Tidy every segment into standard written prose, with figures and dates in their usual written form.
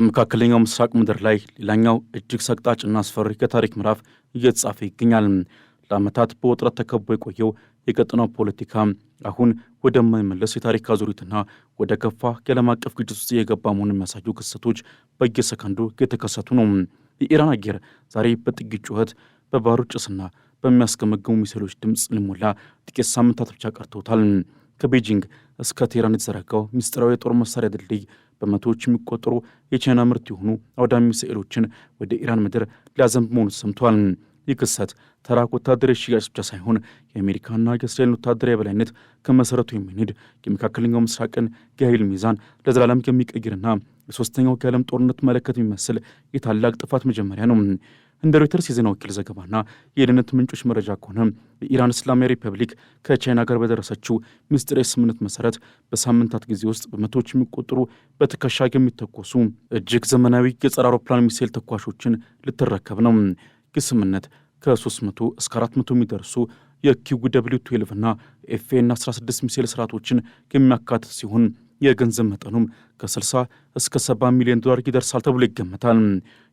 በመካከለኛው ምስራቅ ምድር ላይ ሌላኛው እጅግ ሰቅጣጭና አስፈሪ ከታሪክ ምዕራፍ እየተጻፈ ይገኛል። ለዓመታት በውጥረት ተከቦ የቆየው የቀጠናው ፖለቲካ አሁን ወደማይመለስ የታሪክ አዙሪትና ወደ ከፋ የዓለም አቀፍ ግጭት ውስጥ የገባ መሆኑን የሚያሳዩ ክስተቶች በየሰከንዱ እየተከሰቱ ነው። የኢራን አየር ዛሬ በጥይት ጩኸት፣ በባሩድ ጭስና በሚያስገመግሙ ሚሳኤሎች ድምፅ ሊሞላ ጥቂት ሳምንታት ብቻ ቀርተውታል። ከቤጂንግ እስከ ቴህራን የተዘረጋው ምስጢራዊ የጦር መሳሪያ ድልድይ በመቶዎች የሚቆጠሩ የቻይና ምርት የሆኑ አውዳሚ ሚሳኤሎችን ወደ ኢራን ምድር ሊያዘንብ መሆኑ ተሰምቷል። ይህ ክስተት ተራ ወታደራዊ ሽያጭ ብቻ ሳይሆን የአሜሪካና የእስራኤልን ወታደራዊ የበላይነት ከመሰረቱ የሚንድ የመካከለኛው ምስራቅን የኃይል ሚዛን ለዘላለም የሚቀይርና የሶስተኛው የዓለም ጦርነት መለከት የሚመስል የታላቅ ጥፋት መጀመሪያ ነው። እንደ ሮይተርስ የዜና ወኪል ዘገባና የደህንነት ምንጮች መረጃ ከሆነ የኢራን እስላማዊ ሪፐብሊክ ከቻይና ጋር በደረሰችው ምስጢራዊ ስምምነት መሰረት በሳምንታት ጊዜ ውስጥ በመቶዎች የሚቆጠሩ በትከሻ የሚተኮሱ እጅግ ዘመናዊ የጸረ አውሮፕላን ሚሳኤል ተኳሾችን ልትረከብ ነው። ይህ ስምምነት ከ300 እስከ 400 የሚደርሱ የኪው ደብሊው 12 እና ኤፍኤን 16 ሚሳኤል ስርዓቶችን የሚያካትት ሲሆን የገንዘብ መጠኑም ከ60 እስከ 70 ሚሊዮን ዶላር ይደርሳል ተብሎ ይገመታል።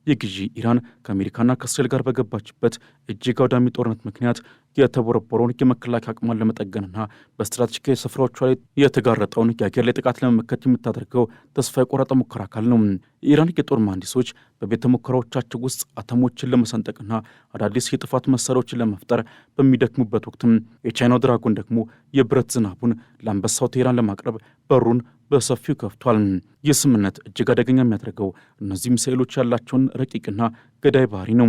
የግዢ ኢራን ከአሜሪካና ከእስራኤል ጋር በገባችበት እጅግ አውዳሚ ጦርነት ምክንያት የተቦረቦረውን የመከላከያ አቅሟን ለመጠገንና በስትራቴጂካዊ ስፍራዎቿ ላይ የተጋረጠውን የአየር ላይ ጥቃት ለመመከት የምታደርገው ተስፋ የቆረጠ ሙከራ አካል ነው። የኢራን የጦር መሐንዲሶች በቤተ ሙከራዎቻቸው ውስጥ አተሞችን ለመሰንጠቅና አዳዲስ የጥፋት መሳሪያዎችን ለመፍጠር በሚደክሙበት ወቅትም የቻይናው ድራጎን ደግሞ የብረት ዝናቡን ለአንበሳው ቴህራን ለማቅረብ በሩን በሰፊው ከፍቷል። ይህ ስምምነት እጅግ አደገኛ የሚያደርገው እነዚህ ሚሳኤሎች ያላቸውን ረቂቅና ገዳይ ባህሪ ነው።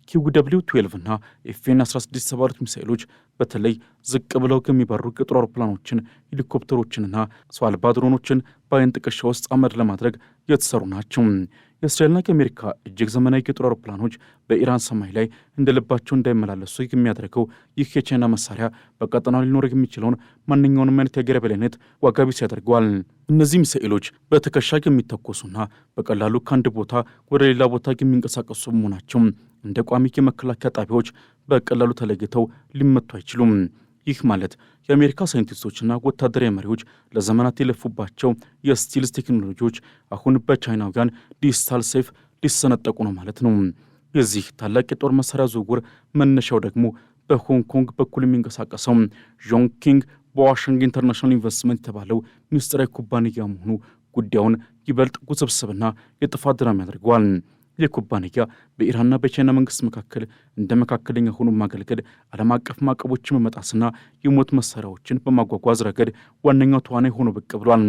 ኪው ደብሊው 12 እና ኤፍኤን 16 የተባሉት ሚሳኤሎች በተለይ ዝቅ ብለው የሚበሩ የጦር አውሮፕላኖችን፣ ሄሊኮፕተሮችንና ሰው አልባ ድሮኖችን በአይን ጥቅሻ ውስጥ አመድ ለማድረግ የተሰሩ ናቸው። የእስራኤልና የአሜሪካ እጅግ ዘመናዊ የጦር አውሮፕላኖች በኢራን ሰማይ ላይ እንደ ልባቸው እንዳይመላለሱ የሚያደርገው ይህ የቻይና መሳሪያ በቀጠናው ሊኖር የሚችለውን ማንኛውንም አይነት የአየር የበላይነት ዋጋ ቢስ ያደርገዋል። እነዚህ ሚሳኤሎች በትከሻ የሚተኮሱና በቀላሉ ከአንድ ቦታ ወደ ሌላ ቦታ የሚንቀሳቀሱ መሆናቸው እንደ ቋሚ የመከላከያ ጣቢያዎች በቀላሉ ተለይተው ሊመቱ አይችሉም። ይህ ማለት የአሜሪካ ሳይንቲስቶችና ወታደራዊ መሪዎች ለዘመናት የለፉባቸው የስቲልስ ቴክኖሎጂዎች አሁን በቻይናውያን ዲጂታል ሰይፍ ሊሰነጠቁ ነው ማለት ነው። የዚህ ታላቅ የጦር መሳሪያ ዝውውር መነሻው ደግሞ በሆንግ ኮንግ በኩል የሚንቀሳቀሰው ዦንግኪንግ በዋሽንግተን ኢንተርናሽናል ኢንቨስትመንት የተባለው ምስጢራዊ ኩባንያ መሆኑ ጉዳዩን ይበልጥ ውስብስብና የጥፋት ድራማ ያደርገዋል። የኩባንያ በኢራንና በቻይና መንግስት መካከል እንደ መካከለኛ ሆኖ ማገልገል፣ ዓለም አቀፍ ማዕቀቦችን በመጣስና የሞት መሳሪያዎችን በማጓጓዝ ረገድ ዋነኛው ተዋናይ ሆኖ ብቅ ብሏል።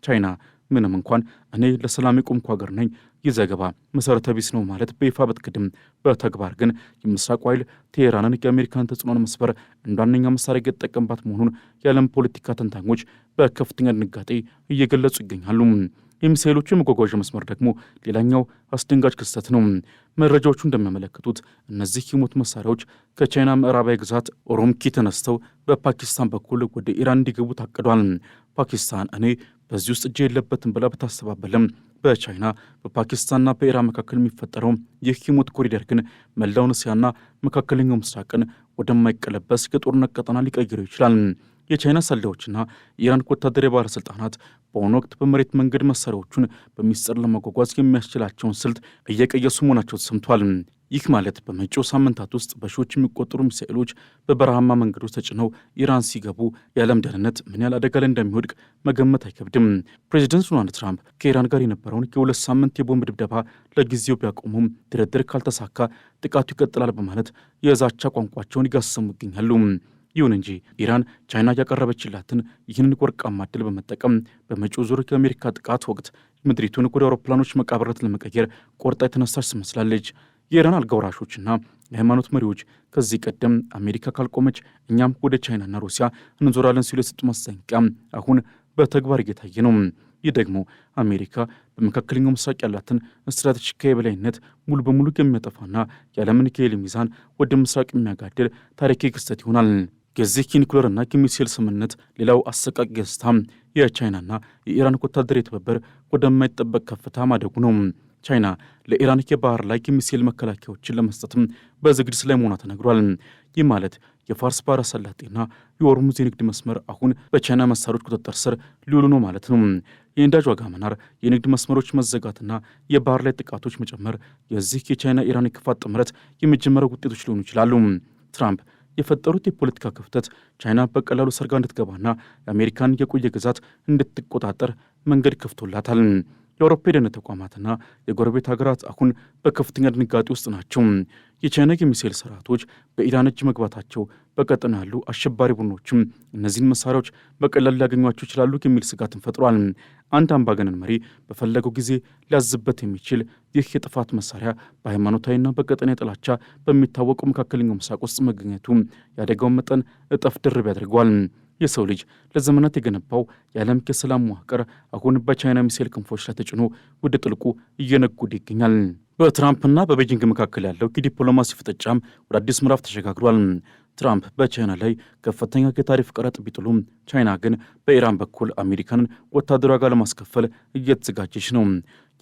ቻይና ምንም እንኳን እኔ ለሰላም የቆምኩ ሀገር ነኝ፣ ይህ ዘገባ መሰረተ ቢስ ነው ማለት በይፋ ብትክድም፣ በተግባር ግን የምስራቁ ኃይል ቴህራንን የአሜሪካን ተጽዕኖን መስበር እንደ ዋነኛ መሳሪያ እየተጠቀምባት መሆኑን የዓለም ፖለቲካ ተንታኞች በከፍተኛ ድንጋጤ እየገለጹ ይገኛሉ። የሚሳኤሎቹ የመጓጓዣ መስመር ደግሞ ሌላኛው አስደንጋጭ ክስተት ነው። መረጃዎቹ እንደሚያመለክቱት እነዚህ የሞት መሳሪያዎች ከቻይና ምዕራባዊ ግዛት ኦሮምኪ ተነስተው በፓኪስታን በኩል ወደ ኢራን እንዲገቡ ታቅዷል። ፓኪስታን እኔ በዚህ ውስጥ እጄ የለበትም ብላ ብታስተባበልም በቻይና በፓኪስታንና በኢራን መካከል የሚፈጠረው ይህ የሞት ኮሪደር ግን መላውን እስያና መካከለኛው ምስራቅን ወደማይቀለበስ የጦርነት ቀጠና ሊቀይረው ይችላል። የቻይና ሰላዮችና የኢራን ወታደራዊ ባለሥልጣናት በአሁኑ ወቅት በመሬት መንገድ መሳሪያዎቹን በሚስጥር ለመጓጓዝ የሚያስችላቸውን ስልት እየቀየሱ መሆናቸው ተሰምቷል። ይህ ማለት በመጪው ሳምንታት ውስጥ በሺዎች የሚቆጠሩ ሚሳኤሎች በበረሃማ መንገዶች ተጭነው ኢራን ሲገቡ የዓለም ደህንነት ምን ያህል አደጋ ላይ እንደሚወድቅ መገመት አይከብድም። ፕሬዚደንት ዶናልድ ትራምፕ ከኢራን ጋር የነበረውን የ2 ሳምንት የቦምብ ድብደባ ለጊዜው ቢያቆሙም ድርድር ካልተሳካ ጥቃቱ ይቀጥላል በማለት የዛቻ ቋንቋቸውን እያሰሙ ይገኛሉ። ይሁን እንጂ ኢራን ቻይና ያቀረበችላትን ይህንን ወርቃማ ዕድል በመጠቀም በመጪው ዙር የአሜሪካ ጥቃት ወቅት ምድሪቱን ወደ አውሮፕላኖች መቃብረት ለመቀየር ቆርጣ የተነሳች ትመስላለች። የኢራን አልጋ ወራሾችና የሃይማኖት መሪዎች ከዚህ ቀደም አሜሪካ ካልቆመች እኛም ወደ ቻይናና ሩሲያ እንዞራለን ሲሉ የሰጡ ማስጠንቀቂያ አሁን በተግባር እየታየ ነው። ይህ ደግሞ አሜሪካ በመካከለኛው ምስራቅ ያላትን ስትራቴጂካዊ የበላይነት ሙሉ በሙሉ የሚያጠፋና የዓለምን የኃይል ሚዛን ወደ ምስራቅ የሚያጋድል ታሪካዊ ክስተት ይሆናል። የዚህ የኒኩሌርና የሚሳኤል ስምምነት ሌላው አሰቃቂ ገጽታ የቻይናና የኢራን ወታደራዊ ትብብር ወደማይጠበቅ ከፍታ ማደጉ ነው። ቻይና ለኢራን የባህር ላይ የሚሳኤል መከላከያዎችን ለመስጠትም በዝግጅት ላይ መሆኗ ተነግሯል። ይህ ማለት የፋርስ ባሕረ ሰላጤና የሆርሙዝ የንግድ መስመር አሁን በቻይና መሳሪያዎች ቁጥጥር ስር ሊውሉ ነው ማለት ነው። የነዳጅ ዋጋ መናር፣ የንግድ መስመሮች መዘጋትና የባህር ላይ ጥቃቶች መጨመር የዚህ የቻይና ኢራን የክፋት ጥምረት የመጀመሪያ ውጤቶች ሊሆኑ ይችላሉ። ትራምፕ የፈጠሩት የፖለቲካ ክፍተት ቻይና በቀላሉ ሰርጋ እንድትገባና የአሜሪካን የቆየ ግዛት እንድትቆጣጠር መንገድ ከፍቶላታል። የአውሮፓ የደህንነት ተቋማትና የጎረቤት ሀገራት አሁን በከፍተኛ ድንጋጤ ውስጥ ናቸው። የቻይና የሚሳኤል ስርዓቶች በኢራን እጅ መግባታቸው በቀጠና ያሉ አሸባሪ ቡድኖችም እነዚህን መሳሪያዎች በቀላሉ ሊያገኟቸው ይችላሉ የሚል ስጋትን ፈጥሯል። አንድ አምባገነን መሪ በፈለገው ጊዜ ሊያዝበት የሚችል ይህ የጥፋት መሳሪያ በሃይማኖታዊና በቀጠና ጥላቻ በሚታወቀው መካከለኛው ምስራቅ ውስጥ መገኘቱ የአደጋውን መጠን እጥፍ ድርብ ያደርገዋል። የሰው ልጅ ለዘመናት የገነባው የዓለም የሰላም መዋቅር አሁን በቻይና ሚሳኤል ክንፎች ላይ ተጭኖ ወደ ጥልቁ እየነጎደ ይገኛል። በትራምፕና በቤጂንግ መካከል ያለው የዲፕሎማሲ ፍጥጫም ወደ አዲስ ምዕራፍ ተሸጋግሯል። ትራምፕ በቻይና ላይ ከፍተኛ የታሪፍ ቀረጥ ቢጥሉም ቻይና ግን በኢራን በኩል አሜሪካንን ወታደራዊ ዋጋ ለማስከፈል እየተዘጋጀች ነው።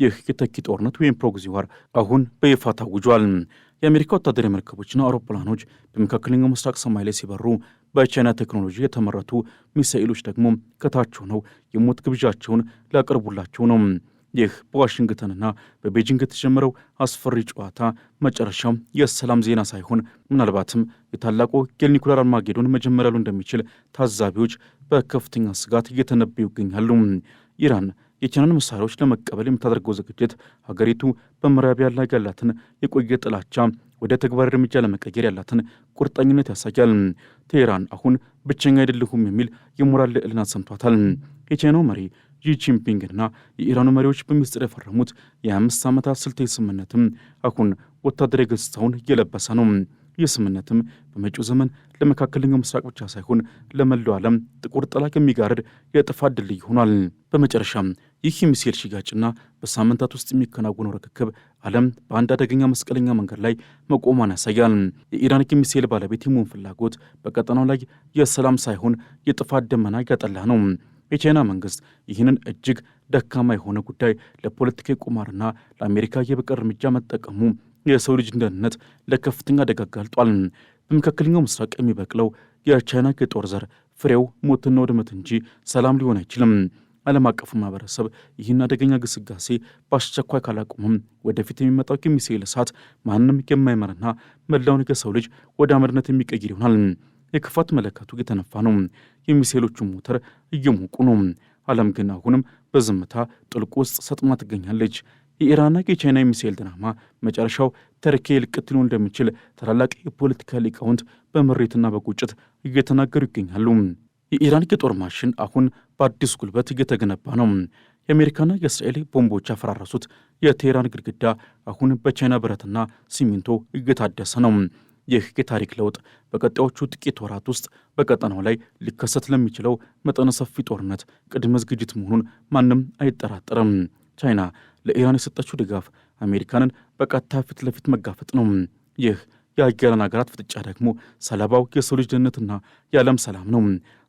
ይህ የተኪ ጦርነት ወይም ፕሮክሲ ዋር አሁን በይፋ ታውጇል። የአሜሪካ ወታደራዊ መርከቦችና አውሮፕላኖች በመካከለኛው ምስራቅ ሰማይ ላይ ሲበሩ በቻይና ቴክኖሎጂ የተመረቱ ሚሳኤሎች ደግሞ ከታች ሆነው የሞት ግብዣቸውን ሊያቀርቡላቸው ነው። ይህ በዋሽንግተንና በቤጂንግ የተጀመረው አስፈሪ ጨዋታ መጨረሻው የሰላም ዜና ሳይሆን ምናልባትም የታላቁ የኒኩሌር አርማጌዶን መጀመሪያ ሊሆን እንደሚችል ታዛቢዎች በከፍተኛ ስጋት እየተነበዩ ይገኛሉ። ኢራን የቻይናን መሳሪያዎች ለመቀበል የምታደርገው ዝግጅት ሀገሪቱ በምዕራባውያን ላይ ያላትን የቆየ ጥላቻ ወደ ተግባራዊ እርምጃ ለመቀየር ያላትን ቁርጠኝነት ያሳያል። ቴህራን አሁን ብቸኛ አይደለሁም የሚል የሞራል ልዕልና ሰምቷታል። የቻይናው መሪ ዢ ጂንፒንግና የኢራኑ መሪዎች በሚስጥር የፈረሙት የ25 ዓመታት ስልታዊ ስምምነትም አሁን ወታደራዊ ገጽታውን እየለበሰ ነው። ይህ ስምምነትም በመጪው ዘመን ለመካከለኛው ምስራቅ ብቻ ሳይሆን ለመላው ዓለም ጥቁር ጥላ የሚጋርድ የጥፋት ድልድይ ሆኗል። በመጨረሻም ይህ የሚሳኤል ሽያጭና በሳምንታት ውስጥ የሚከናወነው ርክክብ ዓለም በአንድ አደገኛ መስቀለኛ መንገድ ላይ መቆሟን ያሳያል። የኢራን የሚሳኤል ባለቤት የመሆን ፍላጎት በቀጠናው ላይ የሰላም ሳይሆን የጥፋት ደመና እያጠላ ነው። የቻይና መንግስት ይህንን እጅግ ደካማ የሆነ ጉዳይ ለፖለቲካዊ ቁማርና ለአሜሪካ የበቀል እርምጃ መጠቀሙ የሰው ልጅ ደህንነት ለከፍተኛ አደጋ ጋልጧል። በመካከለኛው ምስራቅ የሚበቅለው የቻይና የጦር ዘር ፍሬው ሞትና ውድመት እንጂ ሰላም ሊሆን አይችልም። ዓለም አቀፉ ማህበረሰብ ይህን አደገኛ ግስጋሴ በአስቸኳይ ካላቆመም ወደፊት የሚመጣው የሚሳኤል እሳት ማንም የማይመርና መላውን የሰው ልጅ ወደ አመድነት የሚቀይር ይሆናል። የክፋት መለከቱ እየተነፋ ነው። የሚሳኤሎቹ ሞተር እየሞቁ ነው። ዓለም ግን አሁንም በዝምታ ጥልቁ ውስጥ ሰጥማ ትገኛለች። የኢራንና የቻይና የሚሳኤል ድራማ መጨረሻው ተርኬ ልቅት ሊሆን እንደሚችል ታላላቅ የፖለቲካ ሊቃውንት በምሬትና በቁጭት እየተናገሩ ይገኛሉ። የኢራን የጦር ማሽን አሁን በአዲስ ጉልበት እየተገነባ ነው። የአሜሪካና የእስራኤል ቦምቦች ያፈራረሱት የቴህራን ግድግዳ አሁን በቻይና ብረትና ሲሚንቶ እየታደሰ ነው። ይህ የታሪክ ለውጥ በቀጣዮቹ ጥቂት ወራት ውስጥ በቀጠናው ላይ ሊከሰት ለሚችለው መጠነ ሰፊ ጦርነት ቅድመ ዝግጅት መሆኑን ማንም አይጠራጠርም። ቻይና ለኢራን የሰጠችው ድጋፍ አሜሪካንን በቀጥታ ፊት ለፊት መጋፈጥ ነው። ይህ የሀያላን ሀገራት ፍጥጫ ደግሞ ሰለባው የሰው ልጅ ደህንነትና የዓለም ሰላም ነው።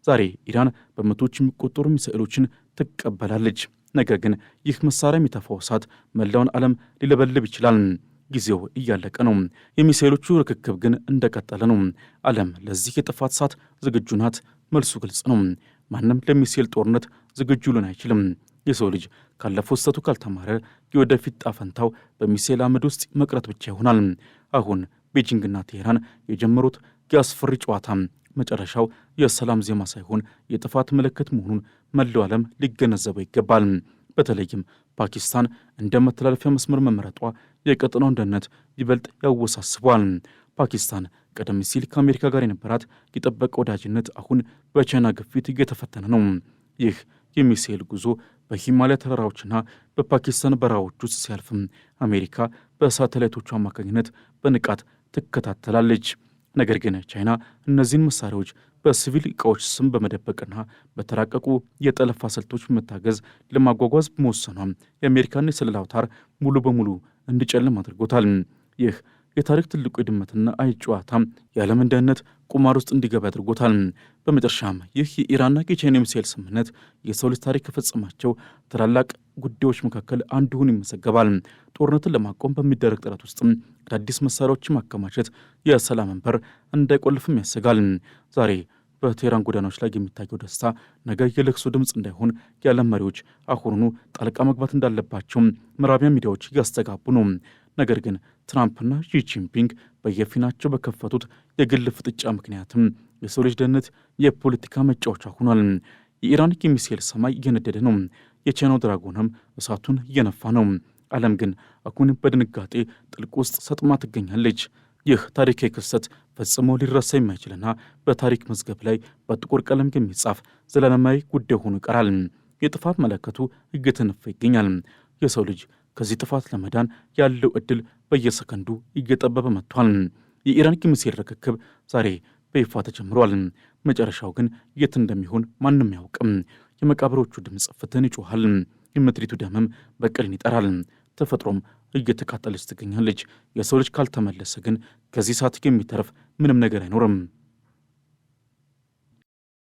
ዛሬ ኢራን በመቶዎች የሚቆጠሩ ሚሳኤሎችን ትቀበላለች። ነገር ግን ይህ መሳሪያ የሚተፋው እሳት መላውን ዓለም ሊለበልብ ይችላል። ጊዜው እያለቀ ነው። የሚሳኤሎቹ ርክክብ ግን እንደቀጠለ ነው። ዓለም ለዚህ የጥፋት እሳት ዝግጁ ናት። መልሱ ግልጽ ነው። ማንም ለሚሳኤል ጦርነት ዝግጁ ሊሆን አይችልም። የሰው ልጅ ካለፈው ስህተቱ ካልተማረ የወደፊት ጣፈንታው በሚሳኤል አመድ ውስጥ መቅረት ብቻ ይሆናል። አሁን ቤጂንግና ቴህራን የጀመሩት የአስፈሪ ጨዋታ መጨረሻው የሰላም ዜማ ሳይሆን የጥፋት ምልክት መሆኑን መላው ዓለም ሊገነዘበው ይገባል። በተለይም ፓኪስታን እንደ መተላለፊያ መስመር መመረጧ የቀጠናውን ደህንነት ይበልጥ ያወሳስቧል። ፓኪስታን ቀደም ሲል ከአሜሪካ ጋር የነበራት የጠበቀ ወዳጅነት አሁን በቻይና ግፊት እየተፈተነ ነው። ይህ የሚሳኤል ጉዞ በሂማሊያ ተራራዎችና በፓኪስታን በረሃዎች ውስጥ ሲያልፍም አሜሪካ በሳተላይቶቹ አማካኝነት በንቃት ትከታተላለች። ነገር ግን ቻይና እነዚህን መሳሪያዎች በሲቪል ዕቃዎች ስም በመደበቅና በተራቀቁ የጠለፋ ስልቶች በመታገዝ ለማጓጓዝ በመወሰኗ የአሜሪካን የስለላ አውታር ሙሉ በሙሉ እንዲጨልም አድርጎታል። ይህ የታሪክ ትልቁ የድመትና አይጥ ጨዋታ የዓለምን ደህንነት ቁማር ውስጥ እንዲገባ ያድርጎታል። በመጨረሻም ይህ የኢራንና የቻይና የሚሳኤል ስምምነት የሰው ልጅ ታሪክ ከፈጸማቸው ታላላቅ ጉዳዮች መካከል አንዱ ሆኖ ይመዘገባል። ጦርነትን ለማቆም በሚደረግ ጥረት ውስጥም አዳዲስ መሳሪያዎችን ማከማቸት የሰላም በር እንዳይቆልፍም ያሰጋል። ዛሬ በቴህራን ጎዳናዎች ላይ የሚታየው ደስታ ነገ የለቅሶ ድምፅ እንዳይሆን የዓለም መሪዎች አሁኑኑ ጣልቃ መግባት እንዳለባቸው ምዕራቢያን ሚዲያዎች እያስተጋቡ ነው። ነገር ግን ትራምፕና ሺ ጂንፒንግ በየፊናቸው በከፈቱት የግል ፍጥጫ ምክንያትም የሰው ልጅ ደህንነት የፖለቲካ መጫወቻ ሆኗል። የኢራን የሚሳኤል ሰማይ እየነደደ ነው። የቻይናው ድራጎንም እሳቱን እየነፋ ነው። ዓለም ግን አሁን በድንጋጤ ጥልቅ ውስጥ ሰጥማ ትገኛለች። ይህ ታሪካዊ ክስተት ፈጽሞ ሊረሳ የማይችልና በታሪክ መዝገብ ላይ በጥቁር ቀለም የሚጻፍ ዘላለማዊ ጉዳይ ሆኖ ይቀራል። የጥፋት መለከቱ እየተነፋ ይገኛል። የሰው ልጅ ከዚህ ጥፋት ለመዳን ያለው ዕድል በየሰከንዱ እየጠበበ መጥቷል። የኢራን የሚሳኤል ርክክብ ዛሬ በይፋ ተጀምሯል። መጨረሻው ግን የት እንደሚሆን ማንም አያውቅም። የመቃብሮቹ ድምፅ ፍትህን ይጮሃል። የምድሪቱ ደምም በቀልን ይጠራል። ተፈጥሮም እየተቃጠለች ትገኛለች። የሰው ልጅ ካልተመለሰ ግን ከዚህ ሰዓት የሚተርፍ ምንም ነገር አይኖርም።